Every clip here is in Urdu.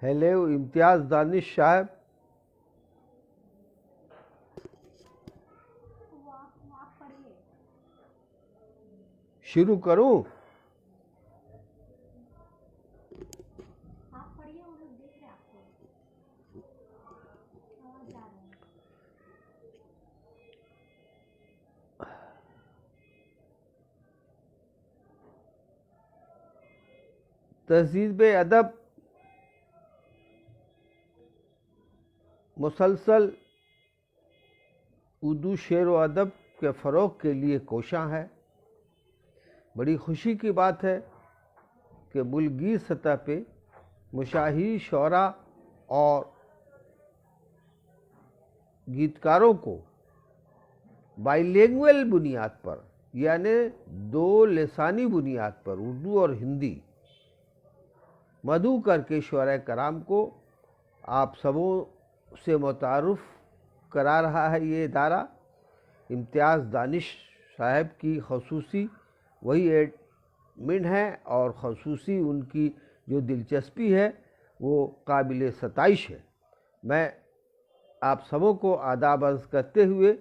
ہیلو امتیاز دانش صاحب، شروع کروں؟ تہذیب ادب مسلسل اردو شعر و ادب کے فروغ کے لیے کوشاں ہے۔ بڑی خوشی کی بات ہے کہ ملکی سطح پہ مشاہیر شعراء اور گیتکاروں کو بائی لینگویج بنیاد پر، یعنی دو لسانی بنیاد پر اردو اور ہندی مدعو کر کے شعراء کرام کو آپ سبوں سے متعارف کرا رہا ہے یہ ادارہ۔ امتیاز دانش صاحب کی خصوصی وہی ایڈمن ہے اور خصوصی ان کی جو دلچسپی ہے وہ قابل ستائش ہے۔ میں آپ سبوں کو آداب عرض کرتے ہوئے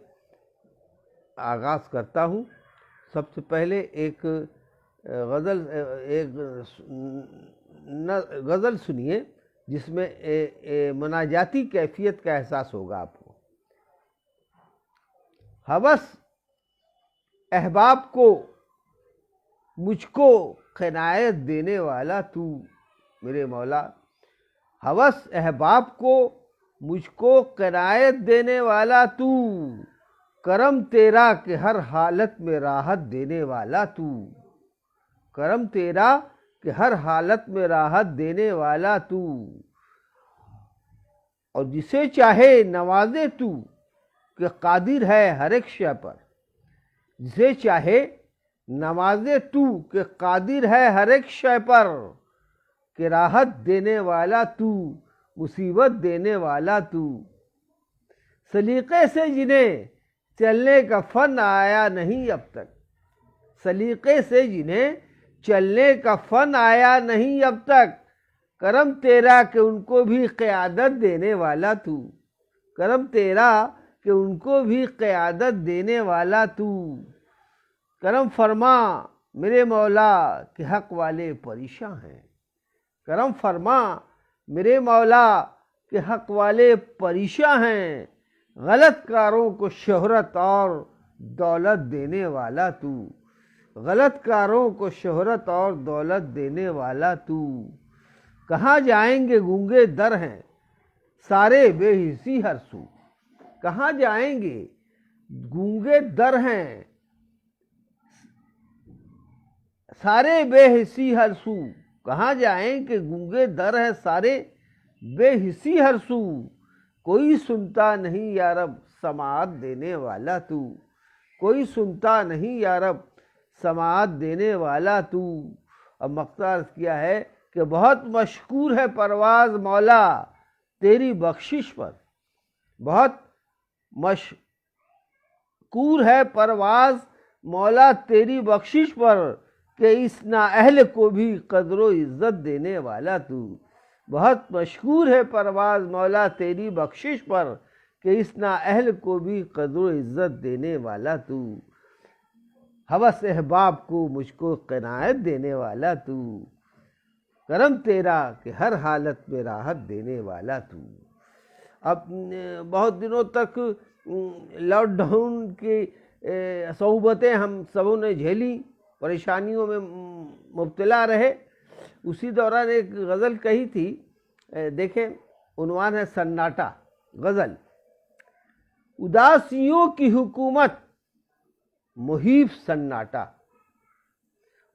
آغاز کرتا ہوں۔ سب سے پہلے ایک غزل سنیے جس میں مناجاتی کیفیت کا احساس ہوگا آپ کو۔ ہوس احباب کو مجھ کو قناعت دینے والا تو میرے مولا، ہوس احباب کو مجھ کو قناعت دینے والا تو، کرم تیرا کہ ہر حالت میں راحت دینے والا تو، کرم تیرا کہ ہر حالت میں راحت دینے والا تو، اور جسے چاہے نوازے تو کہ قادر ہے ہر ایک شے پر، جسے چاہے نوازے تو کہ قادر ہے ہر ایک شے پر، کہ راحت دینے والا تو مصیبت دینے والا تو، سلیقے سے جنہیں چلنے کا فن آیا نہیں اب تک، سلیقے سے جنہیں چلنے کا فن آیا نہیں اب تک، کرم تیرا کہ ان کو بھی قیادت دینے والا تو، کرم تیرا کہ ان کو بھی قیادت دینے والا تو، کرم فرما میرے مولا کہ حق والے پریشاں ہیں، کرم فرما میرے مولا کہ حق والے پریشاں ہیں، غلط کاروں کو شہرت اور دولت دینے والا تو، غلط کاروں کو شہرت اور دولت دینے والا تو، کہاں جائیں گے گونگے در ہیں سارے بے حسی ہر سو، کہاں جائیں گے گونگے در ہیں سارے بے حسی ہر سو، کہاں جائیں کہ گونگے در ہیں سارے بے حسی ہر سو، کوئی سنتا نہیں یا رب سماعت دینے والا تو، کوئی سنتا نہیں یا رب سماعت دینے والا تو۔ اب مقطع عرض کیا ہے کہ بہت مشکور ہے پرواز مولا تیری بخشش پر، بہت مشکور ہے پرواز مولا تیری بخشش پر، کہ اس نااہل کو بھی قدر و عزت دینے والا تو، بہت مشکور ہے پرواز مولا تیری بخشش پر، کہ اس نااہل کو بھی قدر و عزت دینے والا تو، ہوس احباب کو مجھ کو قناعت دینے والا تو، کرم تیرا کہ ہر حالت میں راحت دینے والا تو۔ اب بہت دنوں تک لاک ڈاؤن کی صعوبتیں ہم سبوں نے جھیلی، پریشانیوں میں مبتلا رہے، اسی دوران ایک غزل کہی تھی، دیکھیں عنوان ہے سناٹا غزل۔ اداسیوں کی حکومت محیف سناٹا،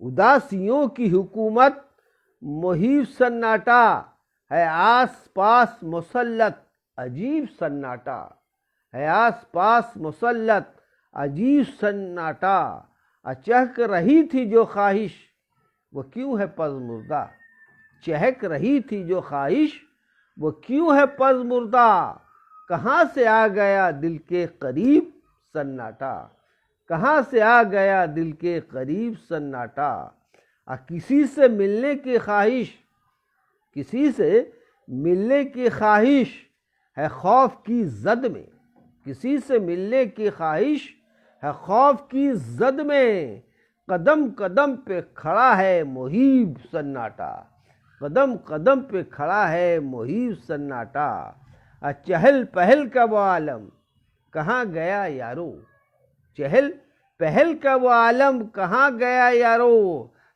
اداسیوں کی حکومت محیف سناٹا، ہے آس پاس مسلط عجیب سناٹا، ہے آس پاس مسلط عجیب سناٹا، چہک رہی تھی جو خواہش وہ کیوں ہے پز مردہ، چہک رہی تھی جو خواہش وہ کیوں ہے پز مردہ، کہاں سے آ گیا دل کے قریب سناٹا، کہاں سے آ گیا دل کے قریب سناٹا، کسی سے ملنے کی خواہش، کسی سے ملنے کی خواہش ہے خوف کی زد میں، کسی سے ملنے کی خواہش ہے خوف کی زد میں، قدم قدم پہ کھڑا ہے محیب سناٹا، قدم قدم پہ کھڑا ہے محیب سناٹا، چہل پہل کا وہ عالم کہاں گیا یارو، چہل پہل کا وہ عالم کہاں گیا یارو،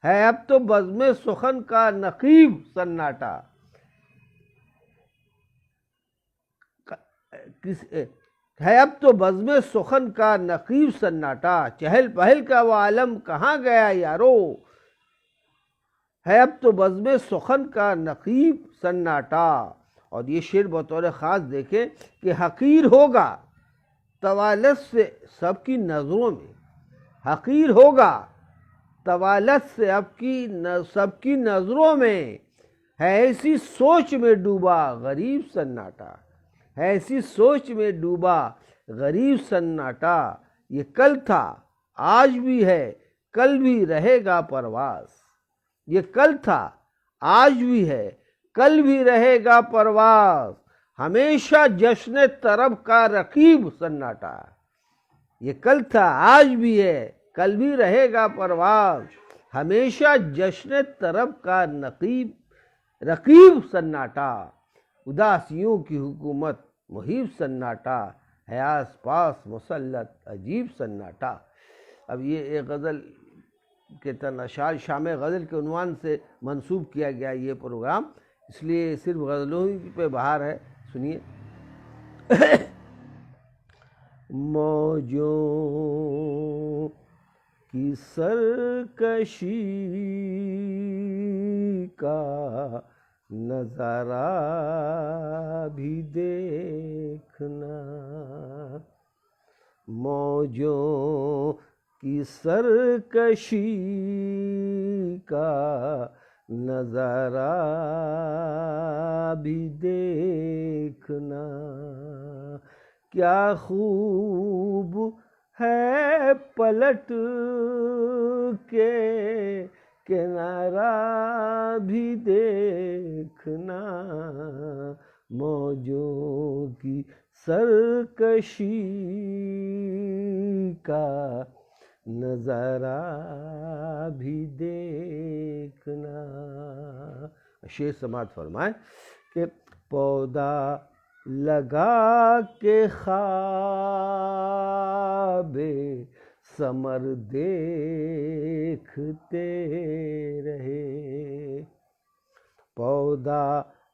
ہے اب تو بزم سخن کا نقیب سناٹا، ہے اب تو بزم سخن کا نقیب سناٹا، چہل پہل کا وہ عالم کہاں گیا یارو، ہے اب تو بزم سخن کا نقیب سناٹا۔ اور یہ شعر بطور خاص دیکھیں کہ حقیر ہوگا طوالت سے سب کی نظروں میں، حقیر ہوگا طوالت سے سب کی نظروں میں، ہے ایسی سوچ میں ڈوبا غریب سناٹا، ہے ایسی سوچ میں ڈوبا غریب سناٹا، یہ کل تھا آج بھی ہے کل بھی رہے گا پرواز، یہ کل تھا آج بھی ہے کل بھی رہے گا پرواز، ہمیشہ جشن طرب کا رقیب سناٹا، یہ کل تھا آج بھی ہے کل بھی رہے گا پرواز، ہمیشہ جشن طرب کا رقیب سناٹا، اداسیوں کی حکومت محیب سناٹا، ہے آس پاس مسلط عجیب سناٹا۔ اب یہ ایک غزل کے تن اشعار شام غزل کے عنوان سے منسوب کیا گیا یہ پروگرام، اس لیے صرف غزلوں ہی پہ بہار ہے، سنیے۔ موجوں کی سرکشی کا نظارہ بھی دیکھنا، موجوں کی سرکشی کا نظارہ بھی دیکھنا، کیا خوب ہے پلٹ کے کنارہ بھی دیکھنا، موجوں کی سرکشی کا نظارہ بھی دیکھنا۔ شعر سماعت فرمائیں کہ پودا لگا کے خواب ثمر دیکھتے رہے، پودا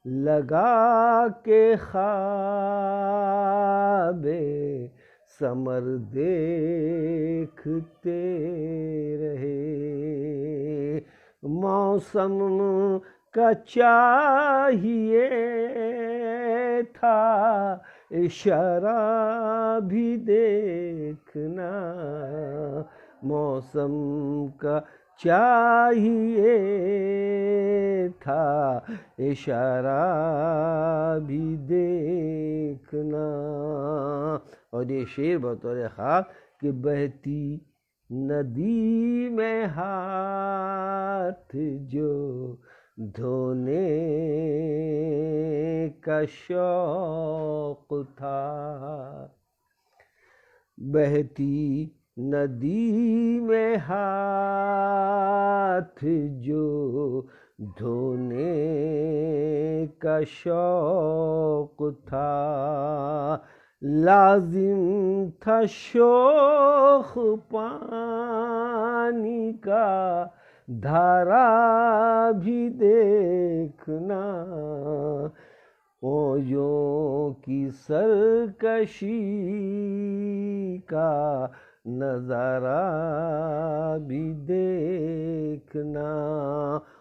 لگا کے خواب ثمر دیکھتے رہے، موسم کا چاہیے تھا اشارہ بھی دیکھنا، موسم کا چاہیے تھا اشارہ بھی دیکھنا۔ اور یہ شعر بطور خاص کہ بہتی ندی میں ہاتھ جو دھونے کا شوق تھا، بہتی ندی میں ہاتھ جو دھونے کا شوق تھا، لازم تھا شوق پانی کا دھارا بھی دیکھنا، موجوں کی سرکشی کا نظارہ بھی دیکھنا۔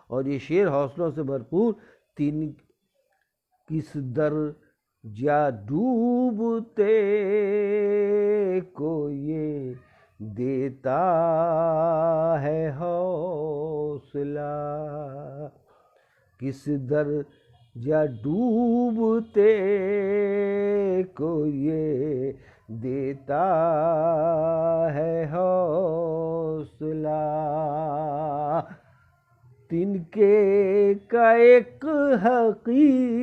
اور یہ شعر حوصلوں سے بھرپور، تین کس درجہ ڈوبتے کو یہ دیتا ہے حوصلہ، کس درجہ ڈوبتے کو یہ دیتا ہے حوصلہ، تنکے کا ایک حقیر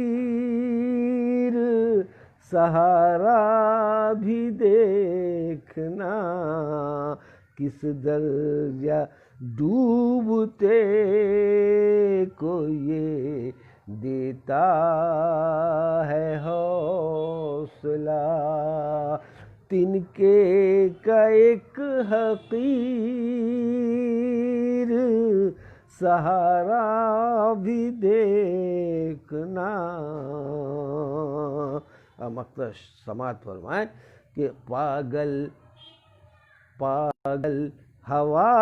سہارا بھی دیکھنا، کس درجہ ڈوبتے کو یہ دیتا ہے حوصلہ۔ تنکے کا ایک حقیر سہارا بھی دیکھنا۔ مقصد سماعت فرمائیں کہ پاگل پاگل ہوا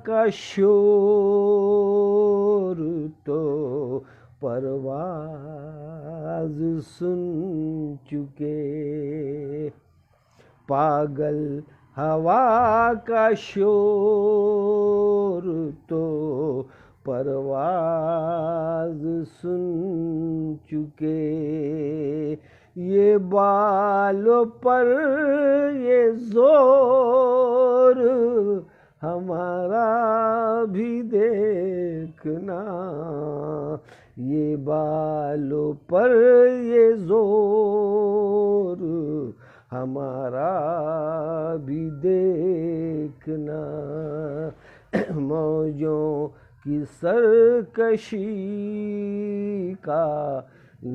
کا شور تو پرواز سن چکے، پاگل ہوا کا شور تو پرواز سن چکے، یہ بالوں پر یہ زور ہمارا بھی دیکھنا، یہ بالوں پر یہ زور ہمارا بھی دیکھنا، موجوں کی سرکشی کا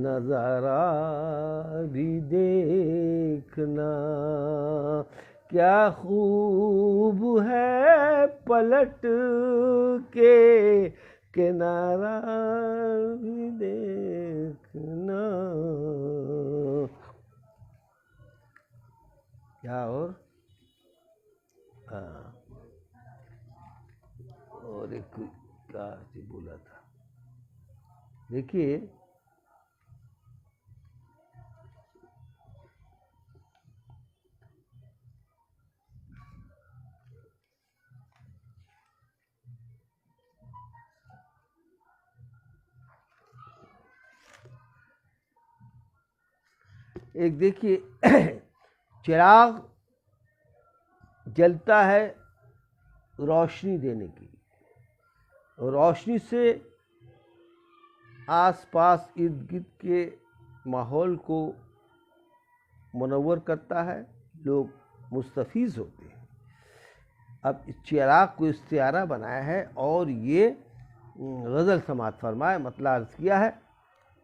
نظارہ بھی دیکھنا، کیا خوب ہے پلٹ کے کنارہ بھی دیکھنا۔ کیا اور ایک کیا بولا تھا، دیکھیے ایک دیکھیے چراغ جلتا ہے روشنی دینے کی، روشنی سے آس پاس ارد گرد کے ماحول کو منور کرتا ہے، لوگ مستفیض ہوتے ہیں۔ اب اس چراغ کو استعارہ بنایا ہے اور یہ غزل سماعت فرمائے، مطلع عرض کیا ہے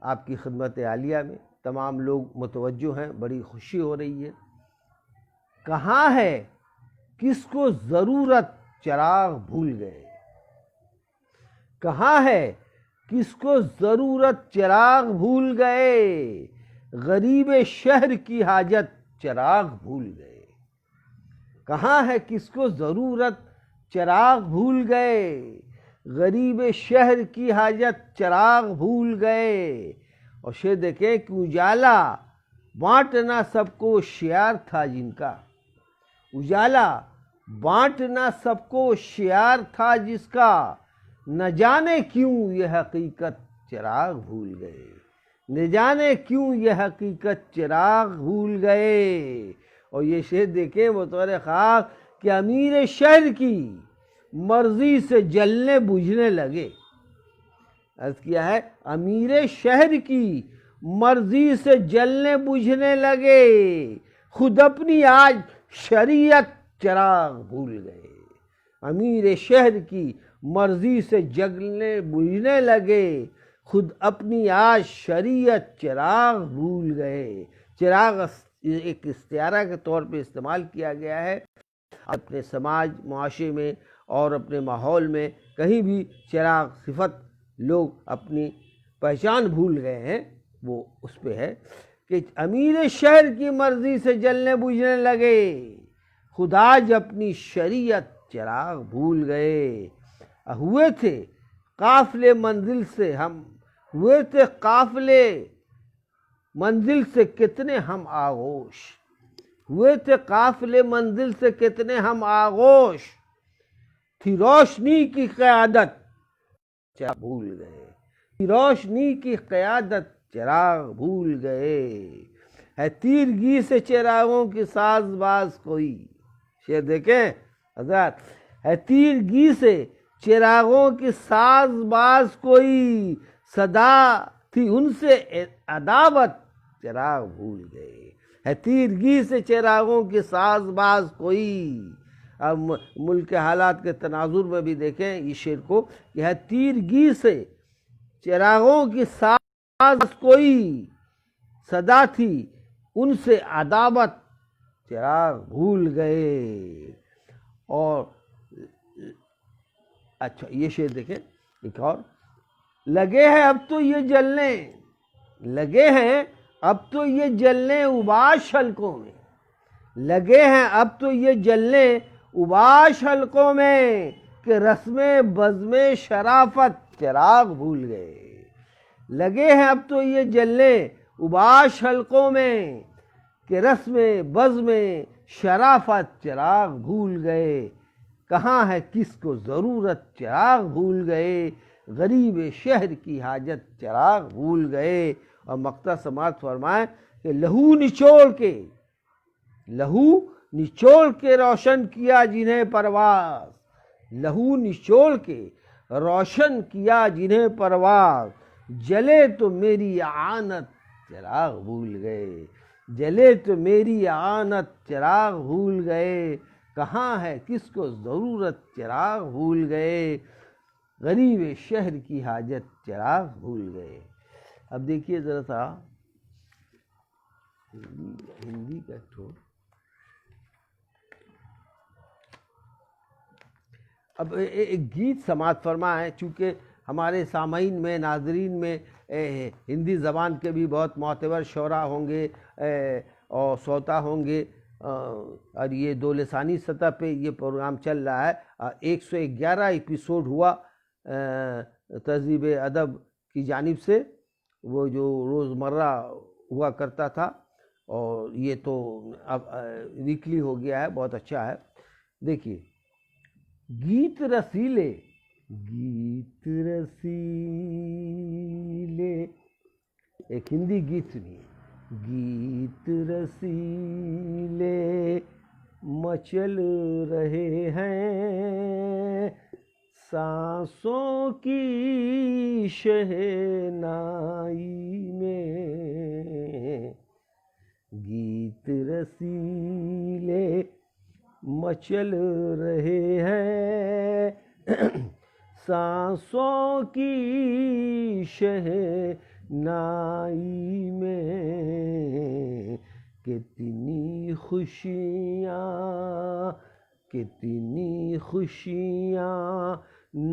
آپ کی خدمت عالیہ میں، تمام لوگ متوجہ ہیں، بڑی خوشی ہو رہی ہے۔ کہاں ہے کس کو ضرورت چراغ بھول گئے، کہاں ہے کس کو ضرورت چراغ بھول گئے، غریب شہر کی حاجت چراغ بھول گئے، کہاں ہے کس کو ضرورت چراغ بھول گئے، غریب شہر کی حاجت چراغ بھول گئے۔ اور شعر دیکھیں کہ اجالا بانٹنا سب کو شعار تھا جن کا، اجالا بانٹنا سب کو شعار تھا جس کا، نہ جانے کیوں یہ حقیقت چراغ بھول گئے، نہ جانے کیوں یہ حقیقت چراغ بھول گئے۔ اور یہ شعر دیکھیں بطور خاص کہ امیر شہر کی مرضی سے جلنے بجھنے لگے، عرض کیا ہے امیر شہر کی مرضی سے جلنے بجھنے لگے، خود اپنی آج شریعت چراغ بھول گئے، امیر شہر کی مرضی سے جلنے بجھنے لگے، خود اپنی آج شریعت چراغ بھول گئے۔ چراغ ایک استعارہ کے طور پہ استعمال کیا گیا ہے، اپنے سماج معاشرے میں اور اپنے ماحول میں کہیں بھی چراغ صفت لوگ اپنی پہچان بھول گئے ہیں، وہ اس پہ ہے کہ امیر شہر کی مرضی سے جلنے بجھنے لگے، خود آج اپنی شریعت چراغ بھول گئے۔ ہوئے تھے قافلے منزل سے ہم، ہوئے تھے قافلے منزل سے کتنے ہم آغوش، ہوئے تھے قافلے منزل سے کتنے ہم آغوش، تھی روشنی کی قیادت چراغ بھول گئے، تھی روشنی کی قیادت چراغ بھول گئے، ہے تیرگی سے چراغوں کی ساز باز کوئی، شعر دیکھیں حضرات، ہے تیرگی سے چراغوں کی ساز باز کوئی، صدا تھی ان سے عداوت چراغ بھول گئے، ہے تیرگی سے چراغوں کی ساز باز کوئی۔ اب ملک کے حالات کے تناظر میں بھی دیکھیں اس شعر کو کہ ہے تیرگی سے چراغوں کی ساز کوئی، صدا تھی ان سے عداوت چراغ بھول گئے۔ اور اچھا یہ شعر دیکھیں ایک اور، لگے ہیں اب تو یہ جلنے، لگے ہیں اب تو یہ جلنے اوباش حلقوں میں، لگے ہیں اب تو یہ جلنے اوباش حلقوں میں، کہ رسم بزم شرافت چراغ بھول گئے، لگے ہیں اب تو یہ جلنے اوباش حلقوں میں، کہ رسم بزم شرافت چراغ بھول گئے، کہاں ہے کس کو ضرورت چراغ بھول گئے، غریب شہر کی حاجت چراغ بھول گئے۔ اور مقطع سماعت فرمائیں کہ لہو نچوڑ کے روشن کیا جنہیں پرواز، لہو نچوڑ کے روشن کیا جنہیں پرواز، جلے تو میری اعانت چراغ بھول گئے، جلے تو میری اعانت چراغ بھول گئے، کہاں ہے کس کو ضرورت چراغ بھول گئے، غریب شہر کی حاجت چراغ بھول گئے۔ اب دیکھیے ذرا سا ہندی کا تو اب ایک گیت سماعت فرمائیں، چونکہ ہمارے سامعین میں ناظرین میں ہندی زبان کے بھی بہت معتبر شعراء ہوں گے اور سوتا ہوں گے، اور یہ دو لسانی سطح پہ یہ پروگرام چل رہا ہے۔ 111 ایپیسوڈ ہوا تہذیب ادب کی جانب سے، وہ جو روزمرہ ہوا کرتا تھا، اور یہ تو اب ویکلی ہو گیا ہے، بہت اچھا ہے۔ دیکھیے گیت رسیلے، گیت رسیلے، ایک ہندی گیت سنیے، گیت رسیلے مچل رہے ہیں سانسوں کی شہنائی میں، گیت رسیلے مچل رہے ہیں سانسوں کی شہنائی میں، کتنی خوشیاں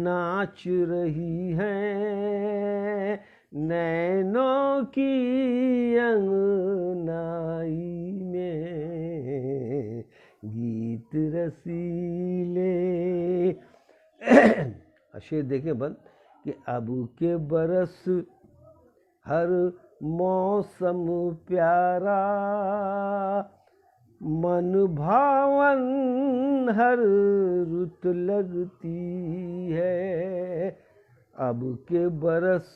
ناچ رہی ہیں نینوں کی انگنائی میں، گیت رسیلے۔ شعر دیکھیں بند کہ اب کے برس ہر موسم پیارا، من بھاون ہر رت لگتی ہے، اب کے برس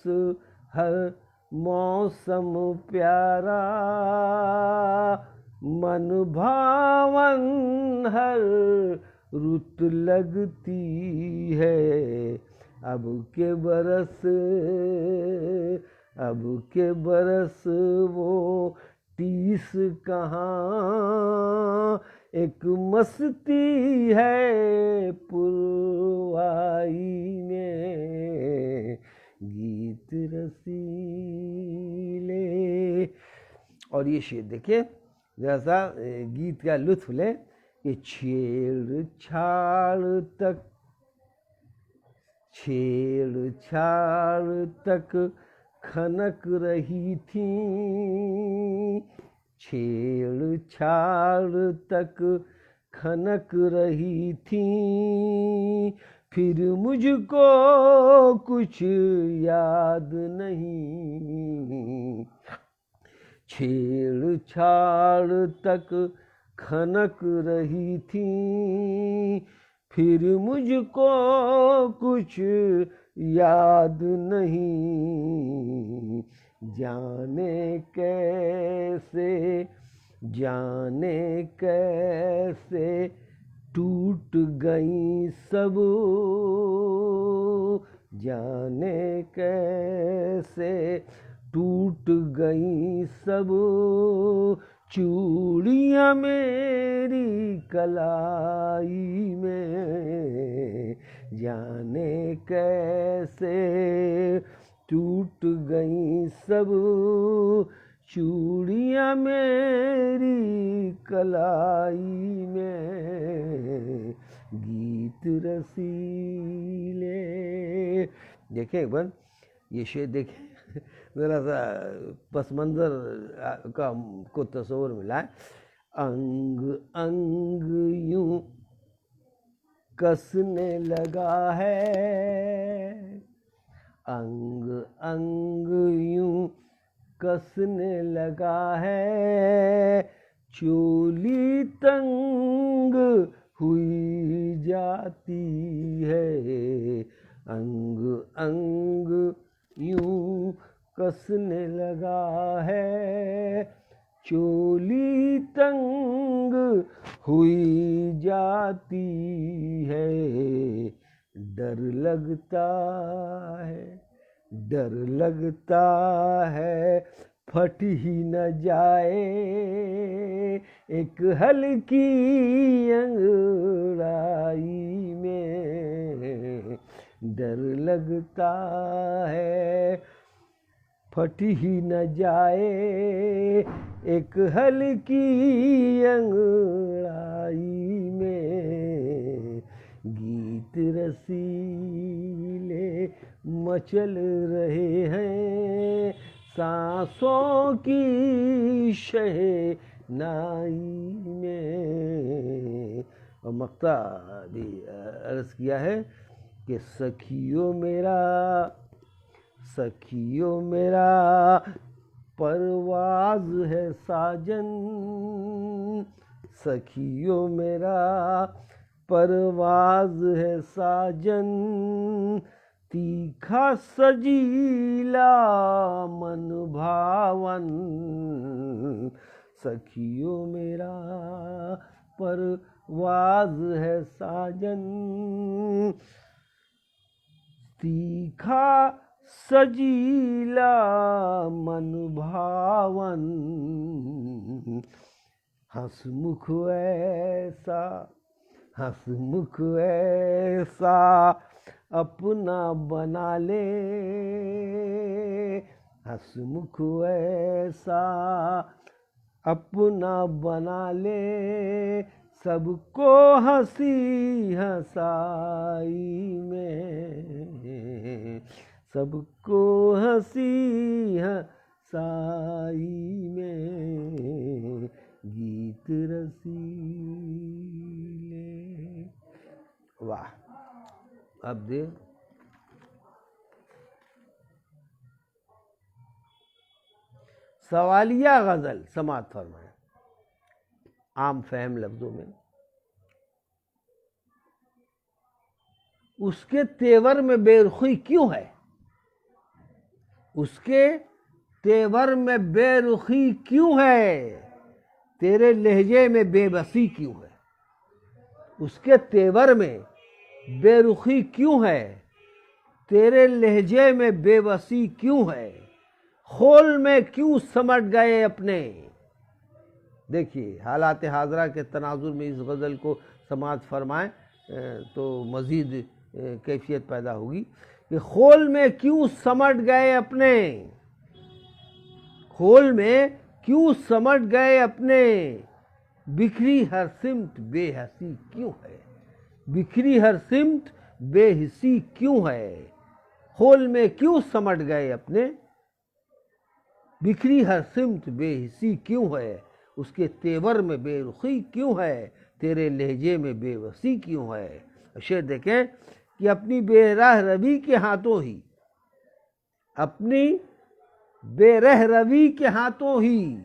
ہر موسم پیارا، من بھاون ہر رت لگتی ہے، اب کے برس وہ ٹیس کہاں، ایک مستی ہے پروائی میں، گیت رسیلے۔ اور یہ شعر دیکھیں ذرا سا، گیت کا لطف لیں کہ چھیڑ چھاڑ تک کھنک رہی تھیں، چھیڑ چھاڑ تک کھنک رہی تھیں، پھر مجھ کو کچھ یاد نہیں، چھیڑ چھاڑ تک کھنک رہی تھیں، پھر مجھ کو کچھ یاد نہیں، جانے کیسے ٹوٹ گئی سب جانے کیسے، ٹوٹ گئی سب چوڑیاں میری کلائی میں، جانے کیسے ٹوٹ گئی سب چوڑیاں میری کلائی میں، گیت رسیلے۔ دیکھیں ایک بار یہ شعر دیکھیں، ذرا سا پس منظر کا کو تصور ملا ہے۔ انگ انگ یوں کسنے لگا ہے، انگ انگ یوں کسنے لگا ہے، چولی تنگ ہوئی جاتی ہے، انگ انگ یوں کسنے لگا ہے، چولی تنگ ہوئی جاتی ہے، ڈر لگتا ہے، ڈر لگتا ہے پھٹ ہی نہ جائے ایک ہلکی انگڑائی میں، ڈر لگتا ہے پھٹ ہی نہ جائے ایک ہلکی انگڑائی میں، گیت رسیلے مچل رہے ہیں سانسوں کی شہنائی میں۔ اور مقطع بھی عرض کیا ہے کہ سکھیو میرا، سکھیو میرا پرواز ہے ساجن، سکھیو میرا پرواز ہے ساجن، تیکھا سجیلا من بھاون، سکھیو میرا پرواز ہے ساجن، تیکھا سجیلا من بھاون، ہنس مکھ ایسا، ہنس مکھ ایسا اپنا بنا لے، ہنس مکھ ایسا اپنا بنا لے، سب کو ہنسی ہنسائی میں، سب کو ہنسی ہنسائی میں، گیت رسیلے۔ واہ! اب دے سوالیہ غزل سماعت فرمائیں عام فہم لفظوں میں۔ اس کے تیور میں بے رخی کیوں ہے، اس کے تیور میں بے رخی کیوں ہے، تیرے لہجے میں بے بسی کیوں ہے، اس کے تیور میں بے رخی کیوں ہے، تیرے لہجے میں بے بسی کیوں ہے، خول میں کیوں سمٹ گئے اپنے۔ دیکھیے حالات حاضرہ کے تناظر میں اس غزل کو سماعت فرمائیں تو مزید کیفیت پیدا ہوگی کہ خول میں کیوں سمٹ گئے اپنے، خول میں کیوں سمٹ گئے اپنے، بکھری ہر سمت بے حسی کیوں ہے، بکھری ہر سمت بے حسی کیوں ہے، خول میں کیوں سمٹ گئے اپنے، بکھری ہر سمت بے حسی کیوں ہے، اس کے تیور میں بے رخی کیوں ہے، تیرے لہجے میں بے وسی کیوں ہے۔ شعر دیکھیں کہ اپنی بے راہ روی کے ہاتھوں ہی، اپنی بے رہ روی کے ہاتھوں ہی،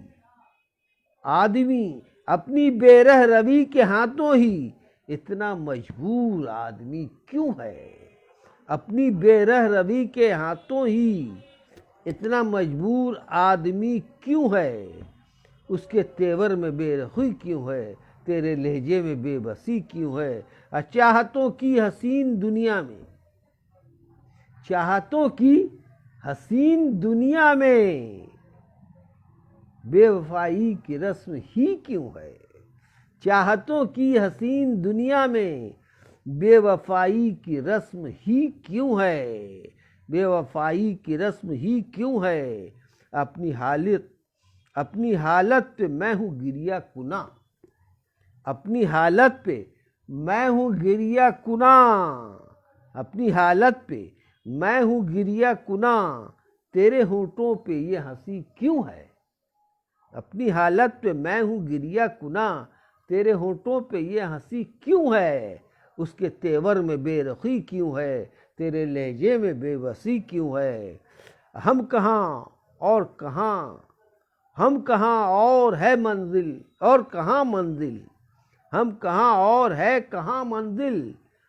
آدمی اپنی بے رہ روی کے ہاتھوں ہی اتنا مجبور آدمی کیوں ہے، اپنی بے رہ روی کے ہاتھوں ہی اتنا مجبور آدمی کیوں ہے، اس کے تیور میں بے رخی کیوں ہے، تیرے لہجے میں بے بسی کیوں ہے؟ چاہتوں کی حسین دنیا میں، چاہتوں کی حسین دنیا میں بے وفائی کی رسم ہی کیوں ہے؟ چاہتوں کی حسین دنیا میں بے وفائی کی رسم ہی کیوں ہے؟ بے وفائی کی رسم ہی کیوں ہے؟ اپنی حالت پہ میں ہوں گریہ کناں، اپنی حالت پہ میں ہوں گریہ کناں، اپنی حالت پہ میں ہوں گریہ کناں، تیرے ہونٹوں پہ یہ ہنسی کیوں ہے؟ اپنی حالت پہ میں ہوں گریہ کناں، تیرے ہونٹوں پہ یہ ہنسی کیوں ہے؟ اس کے تیور میں بے رخی کیوں ہے؟ تیرے لہجے میں بے بسی کیوں ہے؟ ہم کہاں اور کہاں، ہم کہاں اور ہے منزل اور کہاں منزل، ہم کہاں اور ہے کہاں منزل،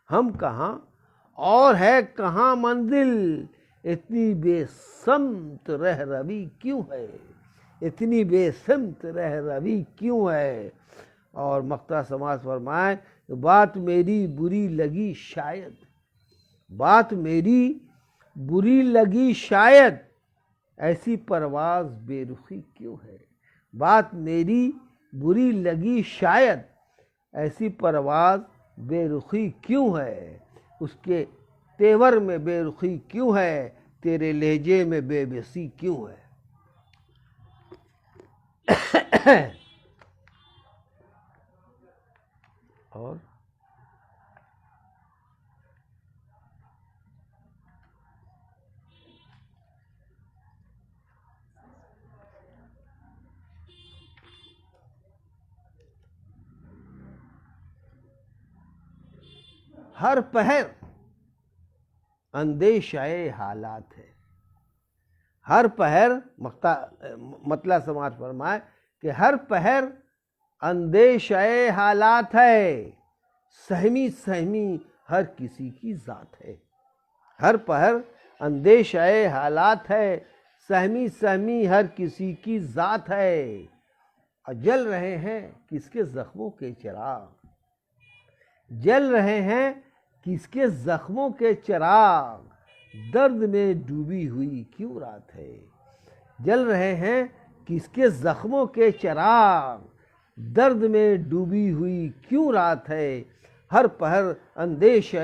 ہم کہاں اور ہے کہاں منزل، اتنی بے سمت رہ روی کیوں ہے؟ اتنی بے سمت رہ روی کیوں ہے؟ اور مقطع سماعت فرمائیں، بات میری بری لگی شاید، بات میری بری لگی شاید، ایسی پرواز بے رخی کیوں ہے؟ بات میری بری لگی شاید، ایسی پرواز بے رخی کیوں ہے؟ اس کے تیور میں بے رخی کیوں ہے؟ تیرے لہجے میں بے بسی کیوں ہے؟ اور ہر پہر اندیشہ حالات ہے، ہر پہر مطلع سماعت فرمائے کہ ہر پہر اندیشہ حالات ہے، سہمی سہمی ہر کسی کی ذات ہے، ہر پہر اندیشہ حالات ہے، سہمی سہمی ہر کسی کی ذات ہے، اور جل رہے ہیں کس کے زخموں کے چراغ، جل رہے ہیں کس کے زخموں کے چراغ، درد میں ڈوبی ہوئی کیوں رات ہے؟ جل رہے ہیں کس کے زخموں کے چراغ، درد میں ڈوبی ہوئی کیوں رات ہے؟ ہر پہر اندیشہ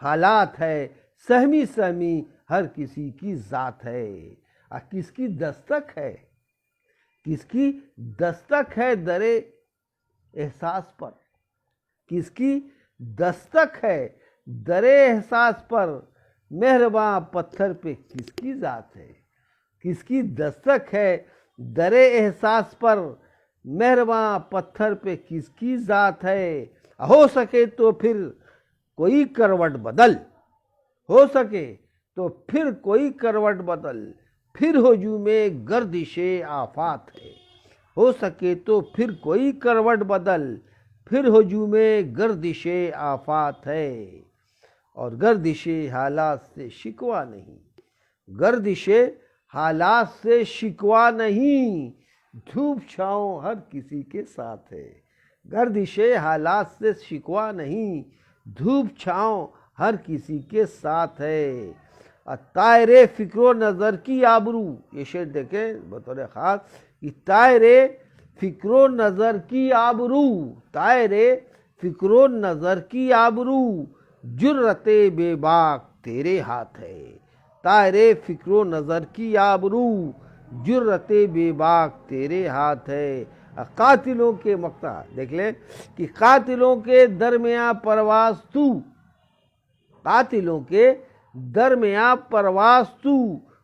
حالات ہے، سہمی سہمی ہر کسی کی ذات ہے، اور کس کی دستک ہے، کس کی دستک ہے در احساس پر، کس کی دستک ہے در احساس پر، مہرباں پتھر پہ کس کی ذات ہے؟ کس کی دستک ہے در احساس پر، مہرباں پتھر پہ کس کی ذات ہے؟ ہو سکے تو پھر کوئی کروٹ بدل، ہو سکے تو پھر کوئی کروٹ بدل، پھر ہجوم گردش آفات ہے، ہو سکے تو پھر کوئی کروٹ بدل، پھر ہجوم گردش آفات ہے، اور گردش حالات سے شکوہ نہیں، گردش حالات سے شکوہ نہیں، دھوپ چھاؤں ہر کسی کے ساتھ ہے، گردش حالات سے شکوہ نہیں، دھوپ چھاؤں ہر کسی کے ساتھ ہے، طائر فکر و نظر کی آبرو، یہ شعر دیکھیں بطور خاص، کہ طائر فکر و نظر کی آبرو، طائر فکر و نظر کی آبرو، جرت بے باک تیرے ہاتھ ہے، طائر فکر و نظر کی آبرو، جرت بے باک تیرے ہاتھ ہے، قاتلوں کے مقطع دیکھ لیں کہ قاتلوں کے درمیاں پرواز تو، قاتلوں کے درمیاں پرواز تو،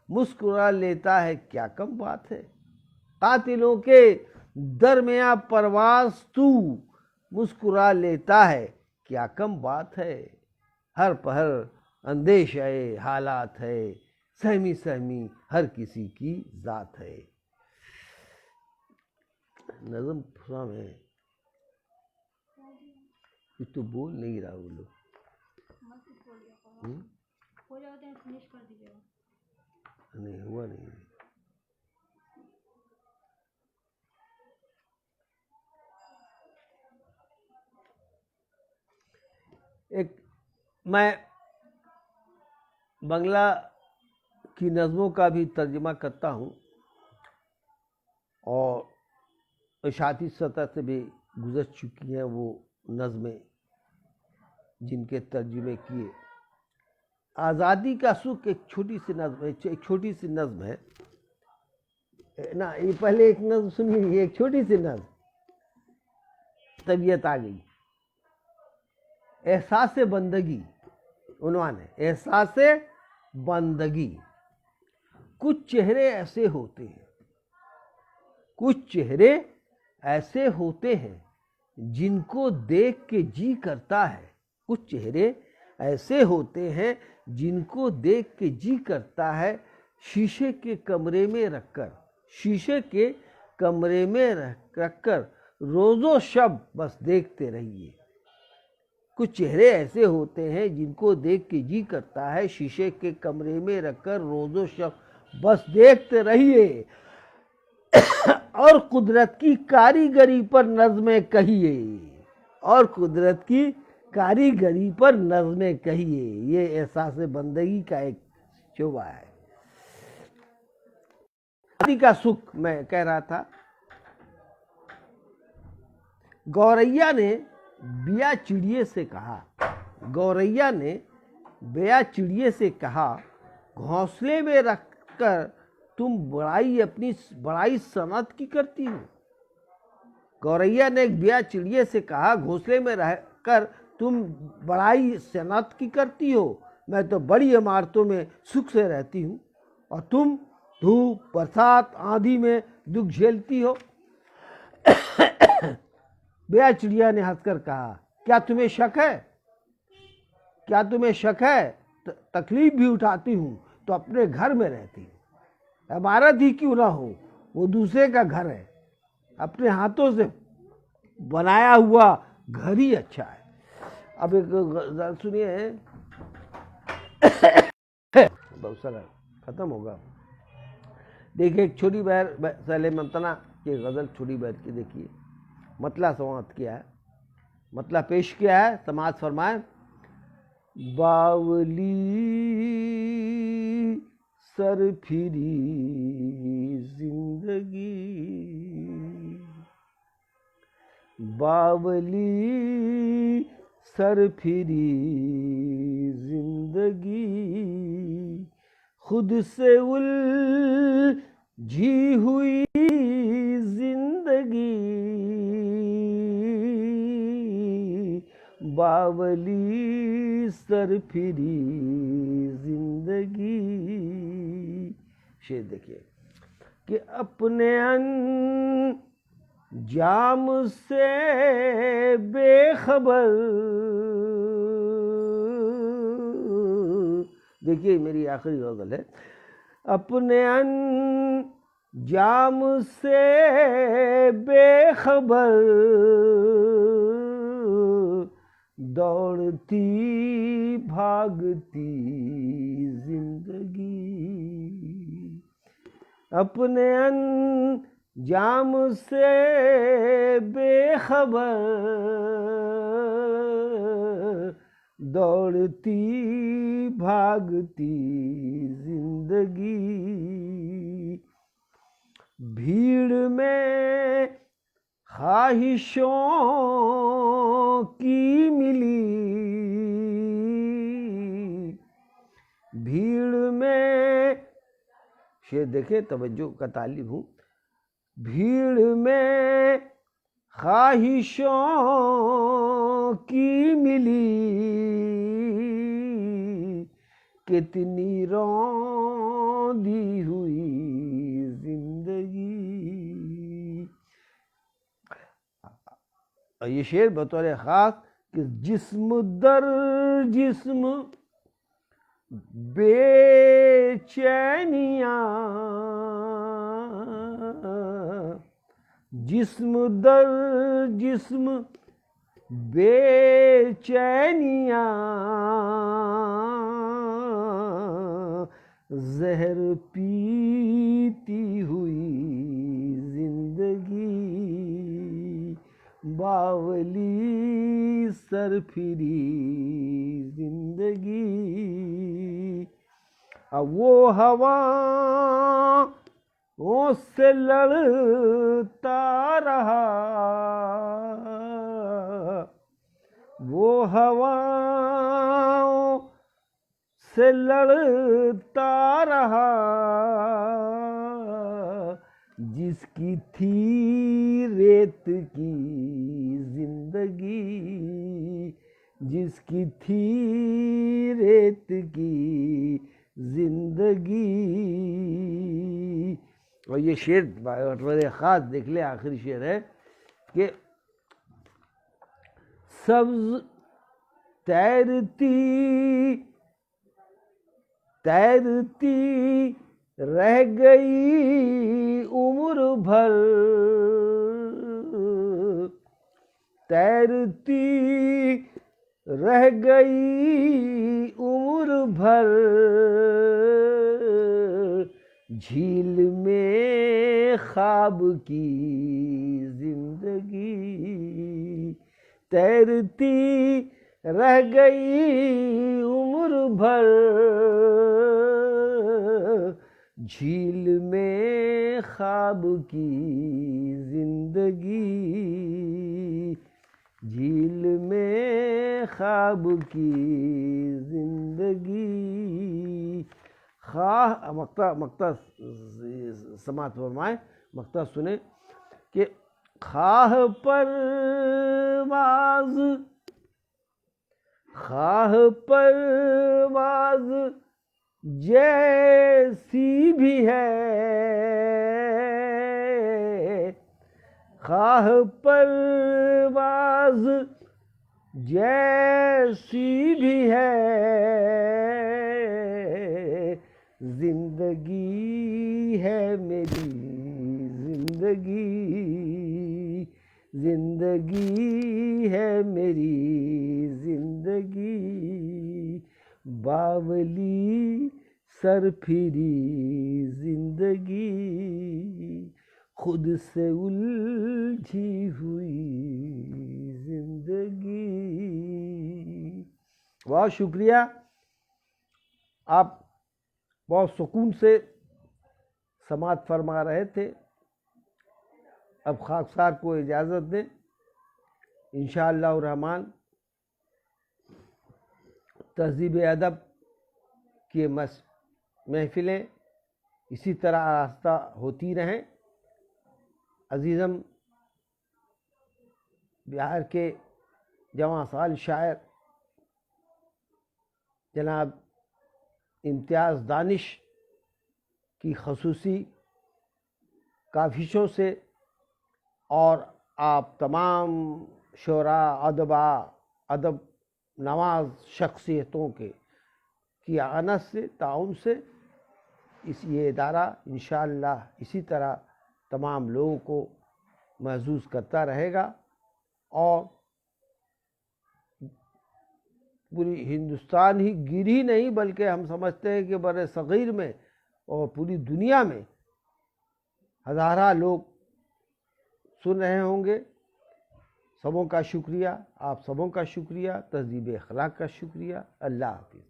مسکرا لیتا ہے کیا کم بات ہے، قاتلوں کے درمیاں پرواز تو، مسکرا لیتا ہے کیا کم بات ہے، ہر پہر اندیشہ حالات ہے، سہمی سہمی ہر کسی کی ذات ہے۔ نظم فہم ہے، یہ تو بول نہیں رہا وہ لوگ، نہیں ہوا نہیں۔ ایک میں بنگلہ کی نظموں کا بھی ترجمہ کرتا ہوں اور اشاعتی سطح سے بھی گزر چکی ہیں وہ نظمیں جن کے ترجمے کیے. آزادی کا سکھ ایک چھوٹی سی نظم ہے نا. یہ پہلے ایک نظم سنیے, یہ ایک چھوٹی سی نظم, طبیعت آ گئی. احساس بندگی عنوان ہے, احساس بندگی. کچھ چہرے ایسے ہوتے ہیں, کچھ چہرے ایسے ہوتے ہیں جن کو دیکھ کے جی کرتا ہے. کچھ چہرے ایسے ہوتے ہیں جن کو دیکھ کے جی کرتا ہے. شیشے کے کمرے میں رکھ کر, شیشے کے کمرے میں رکھ کر روز و شب بس دیکھتے رہیے. کچھ چہرے ایسے ہوتے ہیں جن کو دیکھ کے جی کرتا ہے. شیشے کے کمرے میں رکھ کر روز و شب بس دیکھتے رہیے. اور قدرت کی کاریگری پر نظمیں کہیے, اور قدرت کی کاریگری پر نظمیں کہیے. یہ احساس بندگی کا ایک شعبہ ہے. آزادی کا سکھ میں کہہ رہا تھا. گوریا نے بیا چڑیے سے کہا, گوریا نے بیا چڑیے سے کہا, گھونسلے میں رکھ کر تم بڑائی صنعت کی کرتی ہو. گوریا نے ایک بیا چڑیے سے کہا, گھونسلے میں رہ کر تم بڑائی صنعت کی کرتی ہو. میں تو بڑی عمارتوں میں سکھ سے رہتی ہوں اور تم دھوپ برسات آندھی میں دکھ جھیلتی ہو. بیا چڑیا نے ہنس کر کہا, کیا تمہیں شک ہے, کیا تمہیں شک ہے؟ تکلیف بھی اٹھاتی ہوں تو اپنے گھر میں رہتی ہوں. عمارت ہی کیوں نہ ہو, وہ دوسرے کا گھر ہے. اپنے ہاتھوں سے بنایا ہوا گھر ہی اچھا ہے. اب ایک غزل سنیے, بہت سارا ختم ہوگا. دیکھیے ایک چھوٹی بہر سلیم ممتنع کی غزل چھوٹی بہر کی, دیکھیے مطلع سماعت کیا ہے, مطلع پیش کیا ہے, سماعت فرمائیں. باولی سر پھری زندگی, باولی سر پھری زندگی, خود سے الجھی ہوئی زندگی, باولی سر پھری زندگی. شعر دیکھیے کہ اپنے انجام سے بے خبر, دیکھیے میری آخری غزل ہے. اپنے انجام سے بے خبر دوڑتی بھاگتی زندگی, اپنے انجام سے بے خبر دوڑتی بھاگتی زندگی. بھیڑ میں خواہشوں کی ملی, بھیڑ میں, شعر دیکھیں توجہ کا طالب ہوں. بھیڑ میں خواہشوں کی ملی, کتنی روندی ہوئی زندگی. یہ شعر بطور خاص کہ جسم در جسم بے چینیاں, جسم در جسم بے چینیاں, زہر پیتی ہوئی زندگی, باولی سرفری زندگی، اب وہ ہواؤں سے لڑتا رہا، وہ ہواؤں سے لڑتا رہا، جس کی تھی ریت کی زندگی، جس کی تھی ریت کی زندگی۔ اور یہ شعر بڑے خاص دیکھ لے، آخری شعر ہے کہ سبز تیرتی تیرتی رہ گئی عمر بھر، تیرتی رہ گئی عمر بھر، جھیل میں خواب کی زندگی، تیرتی رہ گئی عمر بھر، جھیل میں خواب کی زندگی، جھیل میں خواب کی زندگی۔ خواہ مقطع سماعت فرمائیں، مقطع سنیں کہ خواہ پرواز جیسی بھی ہے، خواہ پرواز جیسی بھی ہے، زندگی ہے میری زندگی، زندگی ہے میری زندگی، باولی سرفری زندگی، خود سے الجھی ہوئی زندگی۔ بہت شکریہ، آپ بہت سکون سے سماعت فرما رہے تھے۔ اب خاکسار کو اجازت دیں، انشاءاللہ الرحمن تہذیب ادب کی محفلیں اسی طرح آہستہ ہوتی رہیں۔ عزیزم بہار کے جواں سال شاعر جناب امتیاز دانش کی خصوصی کاوشوں سے اور آپ تمام شعراء، ادباء، ادب نواز شخصیتوں کی اعنت سے، تعاون سے یہ ادارہ انشاءاللہ اسی طرح تمام لوگوں کو محظوظ کرتا رہے گا، اور پوری ہندوستان ہی گیر ہی نہیں بلکہ ہم سمجھتے ہیں کہ بر صغیر میں اور پوری دنیا میں ہزارہ لوگ سن رہے ہوں گے۔ سبوں کا شکریہ، آپ سبوں کا شکریہ، تہذیب اخلاق کا شکریہ۔ اللہ حافظ۔